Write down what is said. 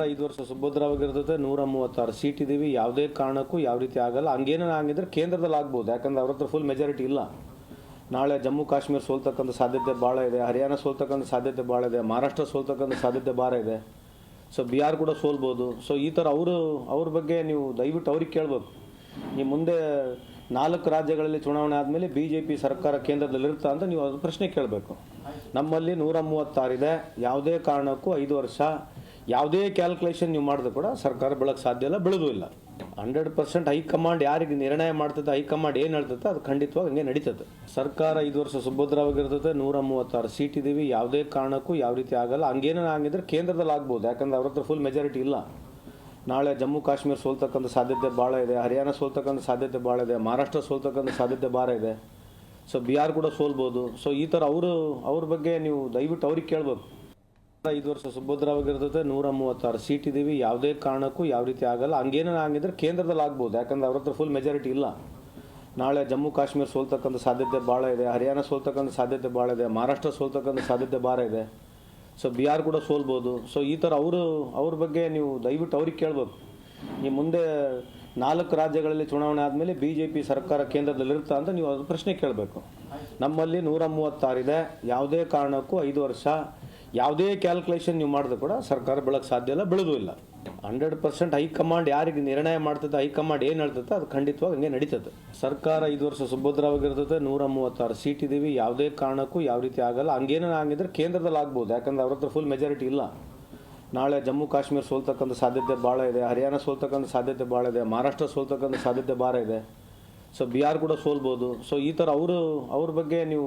5 ವರ್ಷ ಸುಭದ್ರವಾಗಿರ್ತದೆ 136 ಸೀಟ್ ಇದೀವಿ. ಯಾವುದೇ ಕಾರಣಕ್ಕೂ ಯಾವ ರೀತಿ ಆಗಲ್ಲ. ಹಂಗೇನೋ ಆಗಿದ್ರೆ ಕೇಂದ್ರದಲ್ಲಿ ಆಗ್ಬೋದು, ಯಾಕಂದ್ರೆ ಅವ್ರ ಹತ್ರ ಫುಲ್ ಮೆಜಾರಿಟಿ ಇಲ್ಲ. ನಾಳೆ ಜಮ್ಮು ಕಾಶ್ಮೀರ ಸೋಲ್ತಕ್ಕಂಥ ಸಾಧ್ಯತೆ ಭಾಳ ಇದೆ, ಹರಿಯಾಣ ಸೋಲ್ತಕ್ಕಂಥ ಸಾಧ್ಯತೆ ಭಾಳ ಇದೆ, ಮಹಾರಾಷ್ಟ್ರ ಸೋಲ್ತಕ್ಕಂಥ ಸಾಧ್ಯತೆ ಭಾಳ ಇದೆ. ಸೊ ಬಿಹಾರ್ ಕೂಡ ಸೋಲ್ಬೋದು. ಸೊ ಈ ಥರ ಅವ್ರ ಬಗ್ಗೆ ನೀವು ದಯವಿಟ್ಟು ಅವ್ರಿಗೆ ಕೇಳಬೇಕು. ನೀವು ಮುಂದೆ 4 ರಾಜ್ಯಗಳಲ್ಲಿ ಚುನಾವಣೆ ಆದಮೇಲೆ BJP ಸರ್ಕಾರ ಕೇಂದ್ರದಲ್ಲಿರುತ್ತಾ ಅಂತ ನೀವು ಅದು ಪ್ರಶ್ನೆ ಕೇಳಬೇಕು. ನಮ್ಮಲ್ಲಿ 136 ಇದೆ. ಯಾವುದೇ ಕಾರಣಕ್ಕೂ 5 ವರ್ಷ ಯಾವುದೇ ಕ್ಯಾಲ್ಕುಲೇಷನ್ ನೀವು ಮಾಡಿದ್ರು ಕೂಡ ಸರ್ಕಾರ ಬೆಳಕ್ಕೆ ಸಾಧ್ಯ ಇಲ್ಲ, ಬೆಳೆದೂ ಇಲ್ಲ. 100% ಹೈಕಮಾಂಡ್ ಯಾರಿಗೆ ನಿರ್ಣಯ ಮಾಡ್ತದೆ, ಹೈಕಮಾಂಡ್ ಏನು ಹೇಳ್ತದೆ ಅದು ಖಂಡಿತವಾಗಿ ಹಂಗೆ ನಡೀತದೆ. ಸರ್ಕಾರ 5 ವರ್ಷ ಸುಭದ್ರವಾಗಿರ್ತದೆ, 136 ಸೀಟ್ ಇದೀವಿ. ಯಾವುದೇ ಕಾರಣಕ್ಕೂ ಯಾವ ರೀತಿ ಆಗಲ್ಲ. ಹಂಗೇನೋ ಆಗಿದ್ರೆ ಕೇಂದ್ರದಲ್ಲಿ ಆಗ್ಬೋದು, ಯಾಕಂದ್ರೆ ಅವ್ರ ಹತ್ರ ಫುಲ್ ಮೆಜಾರಿಟಿ ಇಲ್ಲ. ನಾಳೆ ಜಮ್ಮು ಕಾಶ್ಮೀರ ಸೋಲ್ತಕ್ಕಂಥ ಸಾಧ್ಯತೆ ಭಾಳ ಇದೆ, ಹರಿಯಾಣ ಸೋಲ್ತಕ್ಕಂಥ ಸಾಧ್ಯತೆ ಭಾಳ ಇದೆ, ಮಹಾರಾಷ್ಟ್ರ ಸೋಲ್ತಕ್ಕಂಥ ಸಾಧ್ಯತೆ ಭಾಳ ಇದೆ. ಸೊ ಬಿಹಾರ್ ಕೂಡ ಸೋಲ್ಬೋದು. ಸೊ ಈ ಥರ ಅವ್ರ ಬಗ್ಗೆ ನೀವು ದಯವಿಟ್ಟು ಅವ್ರಿಗೆ ಕೇಳಬೇಕು. 5 ವರ್ಷ ಸುಭದ್ರವಾಗಿರ್ತದೆ, 136 ಸೀಟ್ ಇದೀವಿ. ಯಾವುದೇ ಕಾರಣಕ್ಕೂ ಯಾವ ರೀತಿ ಆಗಲ್ಲ. ಹಂಗೇನೋ ಆಗಿದ್ರೆ ಕೇಂದ್ರದಲ್ಲಿ ಆಗ್ಬೋದು, ಯಾಕಂದ್ರೆ ಅವ್ರ ಹತ್ರ ಫುಲ್ ಮೆಜಾರಿಟಿ ಇಲ್ಲ. ನಾಳೆ ಜಮ್ಮು ಕಾಶ್ಮೀರ ಸೋಲ್ತಕ್ಕಂಥ ಸಾಧ್ಯತೆ ಭಾಳ ಇದೆ, ಹರಿಯಾಣ ಸೋಲ್ತಕ್ಕಂಥ ಸಾಧ್ಯತೆ ಭಾಳ ಇದೆ, ಮಹಾರಾಷ್ಟ್ರ ಸೋಲ್ತಕ್ಕಂಥ ಸಾಧ್ಯತೆ ಭಾಳ ಇದೆ. ಸೊ ಬಿಹಾರ್ ಕೂಡ ಸೋಲ್ಬೋದು. ಸೊ ಈ ಥರ ಅವ್ರ ಬಗ್ಗೆ ನೀವು ದಯವಿಟ್ಟು ಅವ್ರಿಗೆ ಕೇಳಬೇಕು. ನೀವು ಮುಂದೆ 4 ರಾಜ್ಯಗಳಲ್ಲಿ ಚುನಾವಣೆ ಆದಮೇಲೆ BJP ಸರ್ಕಾರ ಕೇಂದ್ರದಲ್ಲಿರುತ್ತಾ ಅಂತ ನೀವು ಅದು ಪ್ರಶ್ನೆ ಕೇಳಬೇಕು. ನಮ್ಮಲ್ಲಿ 136 ಇದೆ. ಯಾವುದೇ ಕಾರಣಕ್ಕೂ 5 ವರ್ಷ ಯಾವುದೇ ಕ್ಯಾಲ್ಕುಲೇಷನ್ ನೀವು ಮಾಡಿದ್ರು ಕೂಡ ಸರ್ಕಾರ ಬೆಳಕ್ಕೆ ಸಾಧ್ಯ ಇಲ್ಲ, ಬೆಳೆದೂ ಇಲ್ಲ. 100% ಹೈಕಮಾಂಡ್ ಯಾರಿಗೆ ನಿರ್ಣಯ ಮಾಡ್ತದೆ, ಹೈಕಮಾಂಡ್ ಏನು ಹೇಳ್ತದೆ ಅದು ಖಂಡಿತವಾಗಿ ಹಂಗೆ ನಡೀತದೆ. ಸರ್ಕಾರ 5 ವರ್ಷ ಸುಭದ್ರವಾಗಿರ್ತದೆ, 136 ಸೀಟ್ ಇದೀವಿ. ಯಾವುದೇ ಕಾರಣಕ್ಕೂ ಯಾವ ರೀತಿ ಆಗಲ್ಲ. ಹಂಗೇನೋ ಆಗಿದ್ರೆ ಕೇಂದ್ರದಲ್ಲಿ ಆಗ್ಬೋದು, ಯಾಕಂದ್ರೆ ಅವ್ರ ಹತ್ರ ಫುಲ್ ಮೆಜಾರಿಟಿ ಇಲ್ಲ. ನಾಳೆ ಜಮ್ಮು ಕಾಶ್ಮೀರ ಸೋಲ್ತಕ್ಕಂಥ ಸಾಧ್ಯತೆ ಭಾಳ ಇದೆ, ಹರಿಯಾಣ ಸೋಲ್ತಕ್ಕಂಥ ಸಾಧ್ಯತೆ ಭಾಳ ಇದೆ, ಮಹಾರಾಷ್ಟ್ರ ಸೋಲ್ತಕ್ಕಂಥ ಸಾಧ್ಯತೆ ಭಾಳ ಇದೆ. ಸೊ ಬಿಹಾರ್ ಕೂಡ ಸೋಲ್ಬೋದು. ಸೊ ಈ ಥರ ಅವ್ರ ಬಗ್ಗೆ ನೀವು